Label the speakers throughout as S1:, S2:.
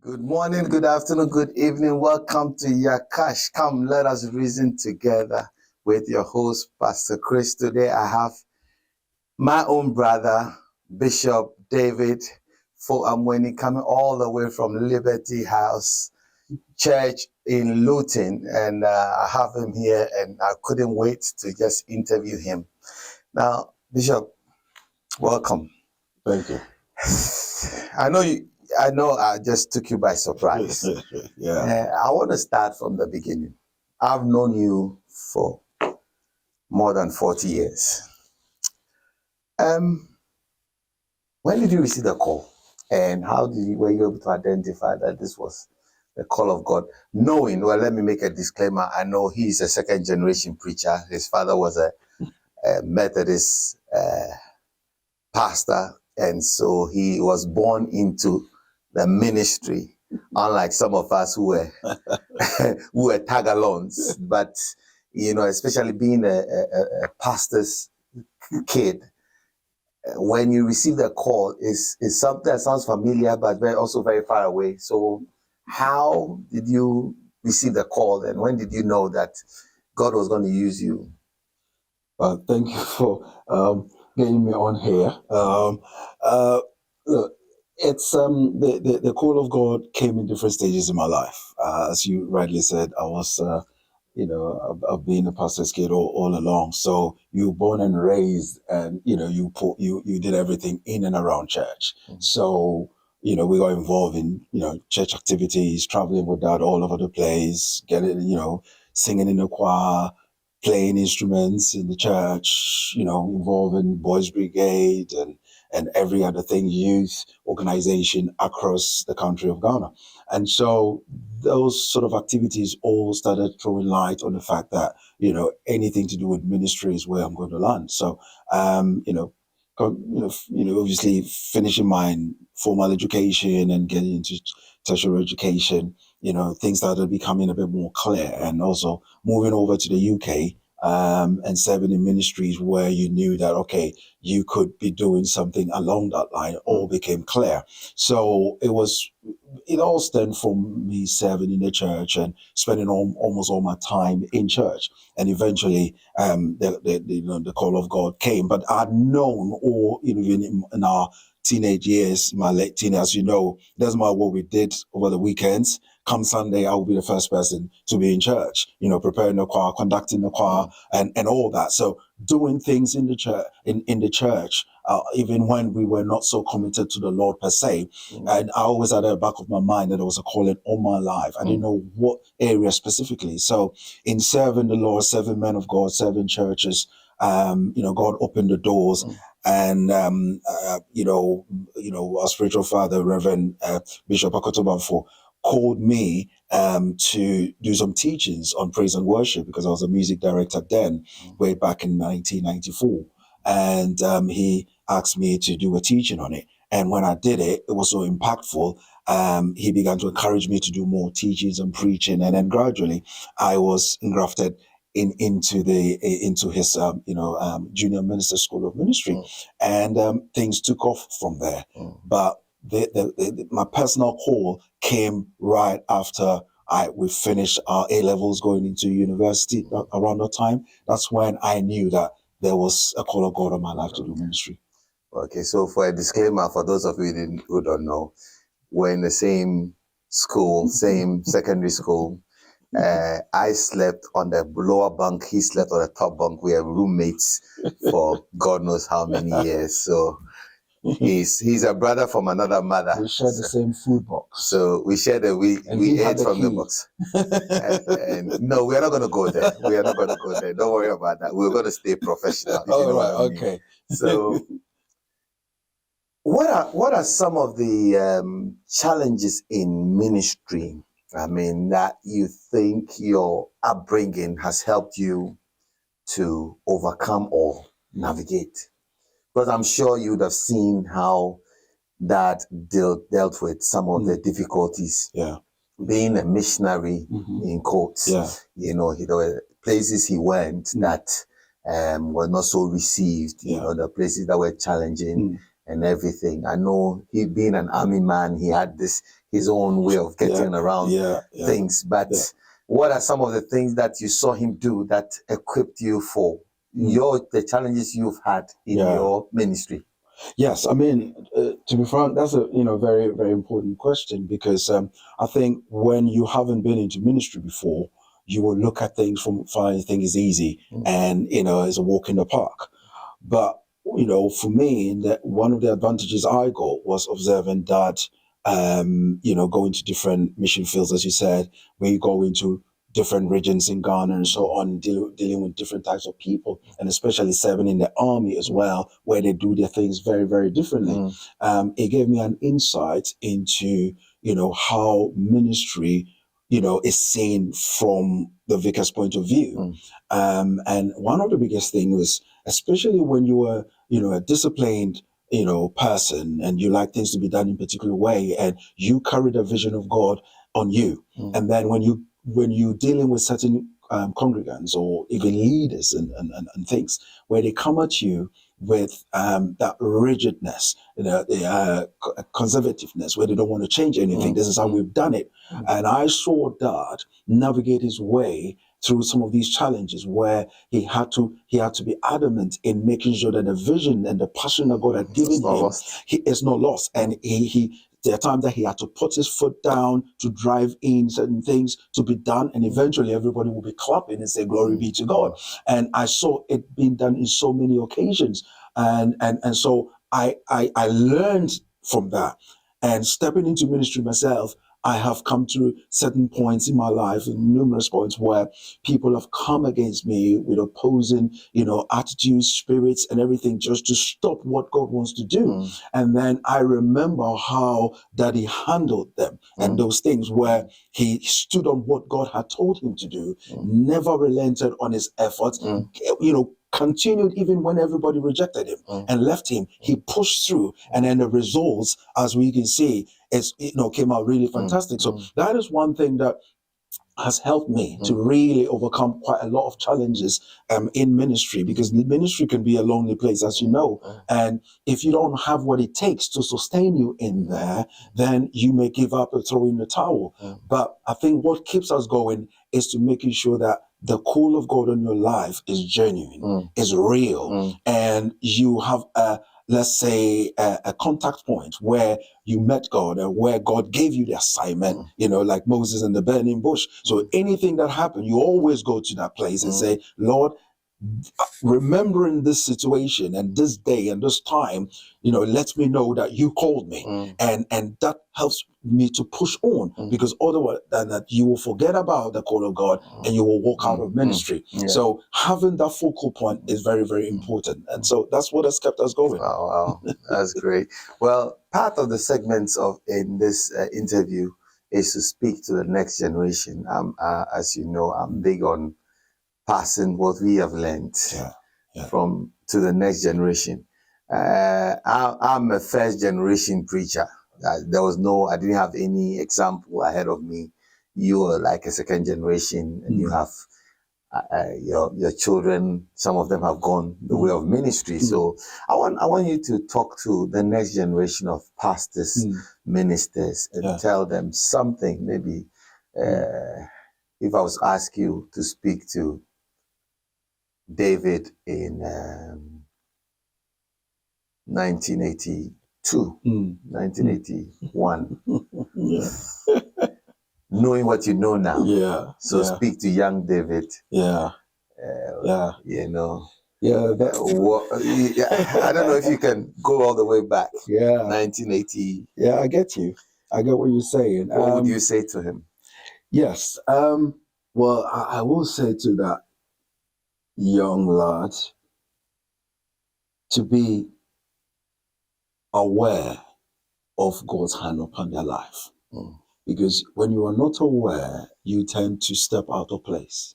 S1: Good morning, good afternoon, good evening. Welcome to Yacach. Come, let us reason together with your host, Pastor Chris. Today I have my own brother, Bishop David Foh Amoaning, coming all the way from Liberty House Church in Luton. And I have him here, and I couldn't wait to just interview him. Now, Bishop, welcome.
S2: Thank you.
S1: I know I just took you by surprise.
S2: Yeah.
S1: I want to start from the beginning. I've known you for more than 40 years. When did you receive the call? And how were you able to identify that this was the call of God? Knowing, well, let me make a disclaimer. I know he's a second generation preacher. His father was a Methodist pastor. And so he was born into the ministry, unlike some of us who were who were tag-alongs. But especially being a pastor's kid, when you receive the call, is something that sounds familiar, but also very far away. So, how did you receive the call, and when did you know that God was going to use you?
S2: Thank you for getting me on here. Look, it's the call of God came in different stages in my life. As you rightly said, I was I've been a pastor's kid all along. So you were born and raised, and you did everything in and around church.
S1: Mm.
S2: So we got involved in church activities, traveling with dad all over the place, singing in the choir, playing instruments in the church, involved in boys brigade and every other thing, youth organization across the country of Ghana. And so those sort of activities all started throwing light on the fact that, anything to do with ministry is where I'm going to land. So, obviously finishing my formal education and getting into tertiary education, things started becoming a bit more clear, and also moving over to the UK and serving in ministries where you knew that, okay, you could be doing something along that line, all became clear. So it all stemmed from me serving in the church and spending almost all my time in church. And eventually, the call of God came. But I'd known, or even in our teenage years, my late teen, as you know, doesn't matter what we did over the weekends. Come Sunday, I will be the first person to be in church, preparing the choir, conducting the choir, and all that. So doing things in the church, in the church, even when we were not so committed to the Lord per se. And I always had at the back of my mind that there was a calling on my life. I didn't know what area specifically. So in serving the Lord, serving men of God, serving churches, God opened the doors. And our spiritual father, Reverend Bishop Akotobanfo, called me to do some teachings on praise and worship, because I was a music director then, way back in 1994. And he asked me to do a teaching on it. And when I did it, it was so impactful. He began to encourage me to do more teachings and preaching. And then gradually I was engrafted into his junior minister school of ministry, and things took off from there. But my personal call came right after we finished our A levels, going into university. Around that time, that's when I knew that there was a call of God on my life to do ministry.
S1: Okay, so for a disclaimer, for those of you who don't know, we're in the same school, same secondary school. I slept on the lower bunk, he slept on the top bunk. We are roommates for God knows how many years. So he's a brother from another mother.
S2: We share the same food box.
S1: So we share we ate from the box. and no, we are not going to go there. We are not going to go there. Don't worry about that. We're going to stay professional.
S2: Okay.
S1: So what are some of the challenges in ministry? I mean, that you think your upbringing has helped you to overcome or navigate? Because I'm sure you'd have seen how that dealt with some of the difficulties.
S2: Yeah.
S1: Being a missionary, in quotes, there were places he went that were not so received, the places that were challenging and everything. I know he being an army man, he had this his own way of getting around things. But what are some of the things that you saw him do that equipped you for the challenges you've had in your ministry?
S2: Yes, I mean, to be frank, that's a very, very important question, because I think when you haven't been into ministry before, you will look at things from finding things easy and it's a walk in the park. But for me, one of the advantages I got was observing that going to different mission fields, as you said, where you go into different regions in Ghana and so on, dealing with different types of people, and especially serving in the army as well, where they do their things very, very differently. It gave me an insight into, how ministry, is seen from the vicar's point of view. And one of the biggest things was, especially when you were, a disciplined, person, and you like things to be done in a particular way, and you carry the vision of God on you. And then when you're dealing with certain congregants or even leaders and things, where they come at you with that rigidness, the conservativeness, where they don't want to change anything. This is how we've done it. And I saw Dad navigate his way through some of these challenges, where he had to be adamant in making sure that the vision and the passion that God had given him, he is not lost. And there are times that he had to put his foot down to drive in certain things to be done, and eventually everybody will be clapping and say, "Glory be to God." And I saw it being done in so many occasions, and so I learned from that. And stepping into ministry myself, I have come to certain points in my life, in numerous points, where people have come against me with opposing, attitudes, spirits, and everything, just to stop what God wants to do. And then I remember how Daddy handled them and those things, where he stood on what God had told him to do, never relented on his efforts, continued even when everybody rejected him and left him. He pushed through, and then the results, as we can see, came out really fantastic. So that is one thing that has helped me to really overcome quite a lot of challenges in ministry, because ministry can be a lonely place, as you know. And if you don't have what it takes to sustain you in there, then you may give up and throw in the towel. But I think what keeps us going is to making sure that the call of God on your life is genuine, is real, and you have let's say a contact point where you met God and where God gave you the assignment, like Moses and the burning bush. So anything that happened, you always go to that place and say, "Lord, remembering this situation and this day and this time, lets me know that you called me." And that helps me to push on, because otherwise that you will forget about the call of God and you will walk out of ministry. So having that focal point is very, very important. And so that's what has kept us going.
S1: Wow. That's great. Well, part of the segments in this interview is to speak to the next generation. As you know, I'm big on passing what we have learned to the next generation. I'm a first generation preacher. I didn't have any example ahead of me. You are like a second generation, and you have your children. Some of them have gone the way of ministry. So I want you to talk to the next generation of pastors, ministers, and tell them something. Maybe if I was to ask you to speak to David in 1982, 1981, knowing what you know now. So speak to young David. I don't know if you can go all the way back. 1980.
S2: Yeah, I get you. I get what you're saying.
S1: What would you say to him?
S2: Yes. Well, I will say to that young lad to be aware of God's hand upon their life. Because when you are not aware, you tend to step out of place.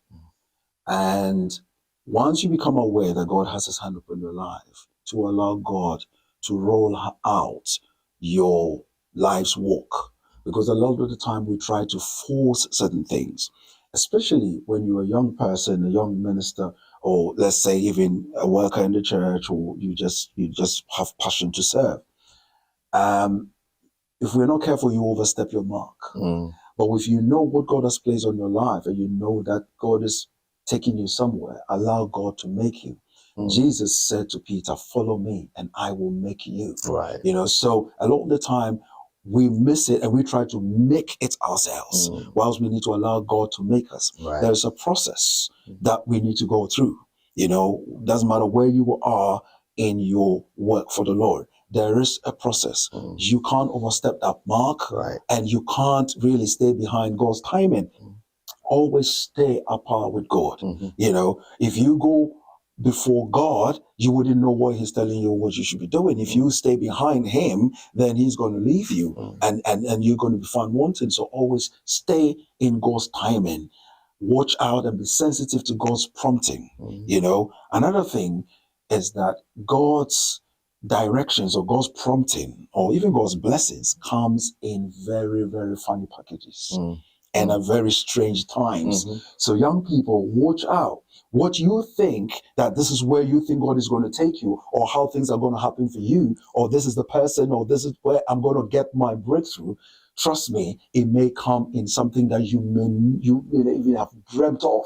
S2: And once you become aware that God has his hand upon your life, to allow God to roll out your life's walk. Because a lot of the time we try to force certain things, especially when you're a young person, a young minister, or let's say even a worker in the church, or you just have passion to serve. if we're not careful, you overstep your mark.
S1: Mm.
S2: But if you know what God has placed on your life and you know that God is taking you somewhere, allow God to make you.
S1: Mm.
S2: Jesus said to Peter, follow me and I will make you.
S1: Right.
S2: You know, so a lot of the time we miss it and we try to make it ourselves, whilst we need to allow God to make us.
S1: Right.
S2: There's a process that we need to go through. You know, doesn't matter where you are in your work for the Lord. There is a process. You can't overstep that mark,
S1: Right.
S2: and you can't really stay behind God's timing. Always stay apart with God. You know, if you go before God, you wouldn't know what He's telling you what you should be doing. If you stay behind Him, then He's going to leave you, and you're going to be found wanting. So always stay in God's timing. Watch out and be sensitive to God's prompting. You know, another thing is that God's directions or God's prompting or even God's blessings comes in very, very funny packages and at very strange times. So young people, watch out. What you think that this is where you think God is going to take you, or how things are going to happen for you, or this is the person, or this is where I'm going to get my breakthrough. Trust me, it may come in something that you may even have dreamt of.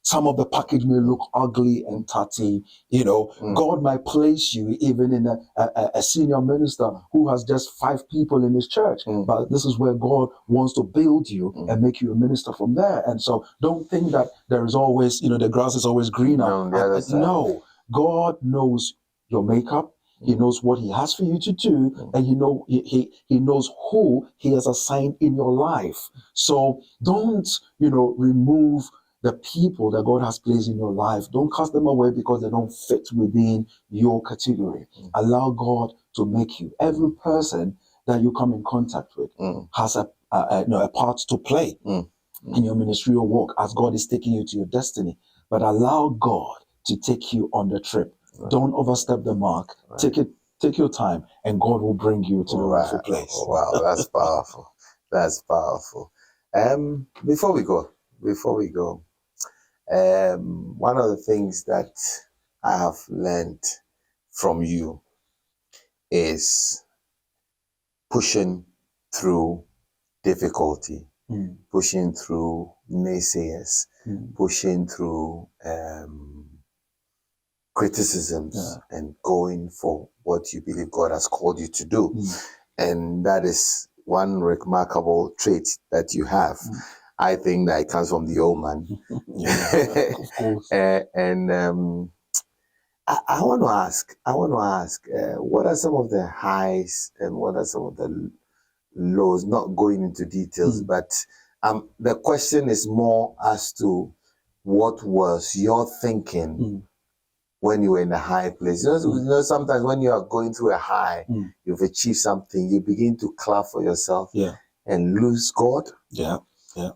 S2: Some of the package may look ugly and tatty. You know, God might place you even in a senior minister who has just 5 people in his church. But this is where God wants to build you and make you a minister from there. And so don't think that there is always, the grass is always greener.
S1: On the other side.
S2: No, God knows your makeup. He knows what He has for you to do, and He knows who He has assigned in your life. So don't, remove the people that God has placed in your life. Don't cast them away because they don't fit within your category. Allow God to make you. Every person that you come in contact with has a part to play in your ministerial walk as God is taking you to your destiny. But allow God to take you on the trip. Don't overstep the mark. Take your time, and God will bring you to the rightful place.
S1: Oh, wow, that's powerful. That's powerful. Before we go, one of the things that I have learned from you is pushing through difficulty, pushing through naysayers, pushing through criticisms, and going for what you believe God has called you to do. And that is one remarkable trait that you have. I think that it comes from the old man.
S2: Of course.
S1: I want to ask, what are some of the highs and what are some of the lows? Not going into details, but the question is more as to what was your thinking when you were in a high place. Sometimes when you are going through a high, you've achieved something, you begin to clap for yourself and lose God.
S2: Yeah.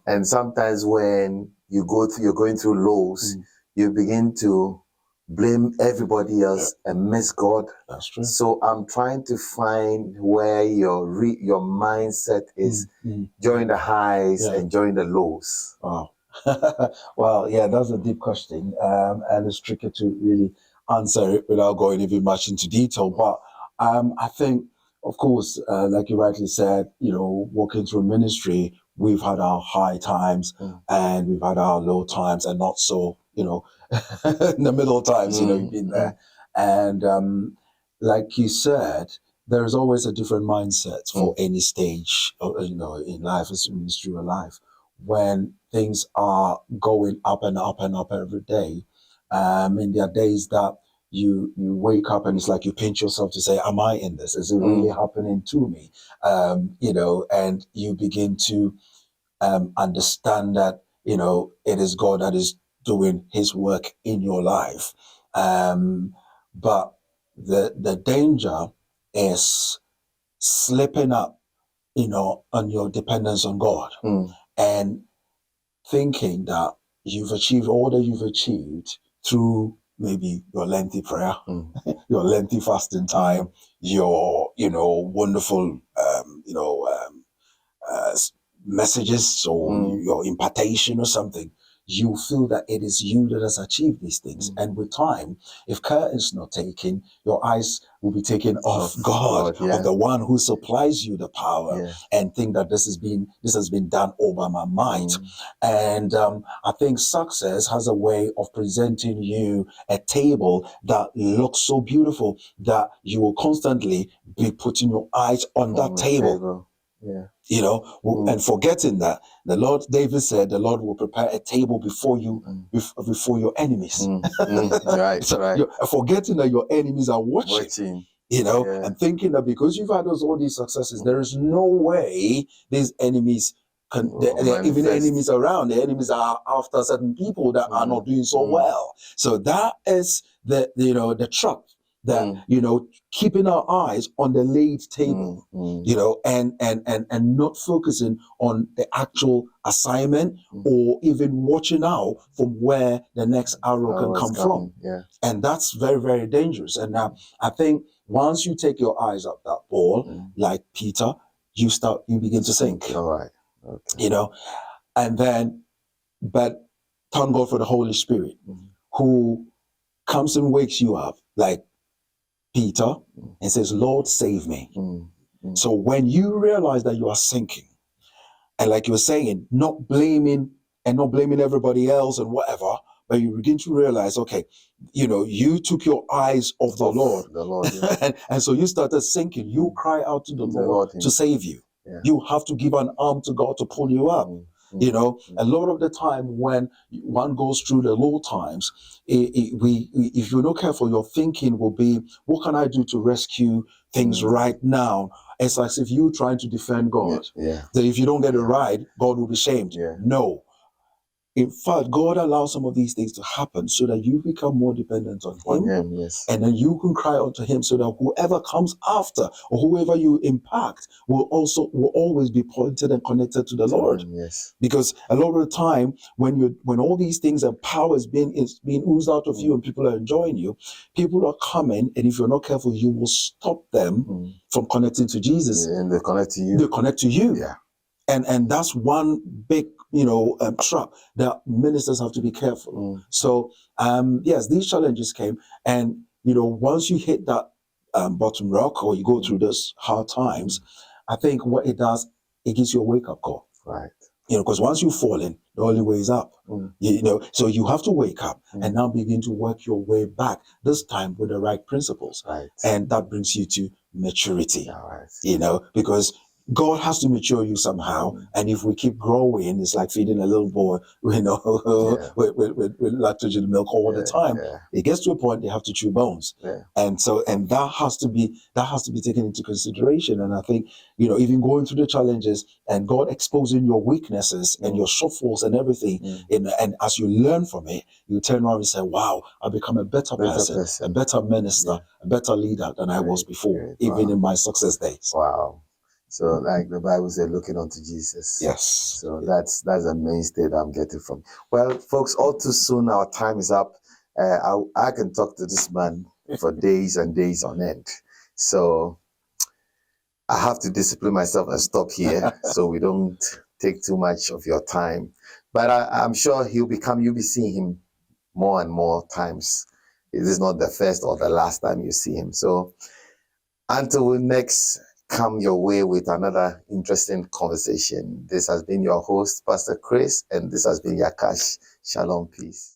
S1: And sometimes when you're going through lows, you begin to blame everybody else and miss God.
S2: That's true.
S1: So I'm trying to find where your mindset is during the highs and during the lows.
S2: Wow. Well, yeah, that's a deep question, and it's tricky to really answer it without going even much into detail. But I think, of course, like you rightly said, walking through ministry, we've had our high times and we've had our low times, and not so, in the middle times, you've been there. And like you said, there is always a different mindset for any stage, in life, as ministry or life. When things are going up and up and up every day, and there are days that you wake up and it's like you pinch yourself to say, am I in this? Is it really happening to me? And you begin to understand that, it is God that is doing His work in your life. But the danger is slipping up, on your dependence on God. And thinking that you've achieved all that you've achieved through maybe your lengthy prayer, your lengthy fasting time, your, wonderful, messages or your impartation or something. you feel that it is you that has achieved these things. And with time, if care is not taken, your eyes will be taken off God,
S1: yeah.
S2: of the one who supplies you the power, and think that this has been done over my might. And I think success has a way of presenting you a table that looks so beautiful that you will constantly be putting your eyes on that table.
S1: Yeah.
S2: You know, and forgetting that the Lord, David said, the Lord will prepare a table before you, before your enemies.
S1: Right,
S2: So
S1: right.
S2: you're forgetting that your enemies are watching. You know, and thinking that because you've had all these successes, there is no way these enemies there are even enemies around. The enemies are after certain people that are not doing so well. So that is the trap that keeping our eyes on the laid table, and not focusing on the actual assignment, or even watching out from where the next arrow can come from. And that's very, very dangerous. And I think once you take your eyes off that ball, like Peter, you begin to sink.
S1: All right. Okay.
S2: And then, but thank God for the Holy Spirit who comes and wakes you up like Peter and says, Lord, save me. So when you realize that you are sinking, and like you were saying, not blaming everybody else and whatever, but you begin to realize, okay, you took your eyes off the Lord. and so you started sinking. You cry out to the Lord to save you. You have to give an arm to God to pull you up. A lot of the time when one goes through the low times, if you're not careful, your thinking will be, what can I do to rescue things right now? It's as if you're trying to defend God. That if you don't get it right, God will be shamed. No. In fact, God allows some of these things to happen so that you become more dependent on Him. And then you can cry out to Him so that whoever comes after or whoever you impact will always be pointed and connected to the Lord. Because a lot of the time, when all these things and power is being oozed out of you and people are enjoying you, people are coming, and if you're not careful, you will stop them from connecting to Jesus.
S1: And they connect to you.
S2: They connect to you. And that's one big trap that ministers have to be careful. So yes, these challenges came, and once you hit that bottom rock or you go through those hard times, I think what it does, it gives you a wake up call.
S1: Right.
S2: Because once you've fallen, the only way is up. So you have to wake up and now begin to work your way back, this time with the right principles.
S1: Right.
S2: And that brings you to maturity.
S1: Right.
S2: Because God has to mature you somehow, and if we keep growing, it's like feeding a little boy, with lactogen milk all the time. It gets to a point they have to chew bones, and that has to be taken into consideration. And I think even going through the challenges and God exposing your weaknesses and your shortfalls and everything, and as you learn from it, you turn around and say, "Wow, I become a better person, a better minister, a better leader than I was before, even in my success days."
S1: Wow. So like the Bible said, looking unto Jesus.
S2: Yes.
S1: So that's a mainstay that I'm getting from. Well, folks, all too soon our time is up. I can talk to this man for days and days on end. So I have to discipline myself and stop here so we don't take too much of your time. But I'm sure you'll be seeing him more and more times. It is not the first or the last time you see him. So until we next come your way with another interesting conversation, this has been your host, Pastor Chris, and this has been Yacach. Shalom, peace.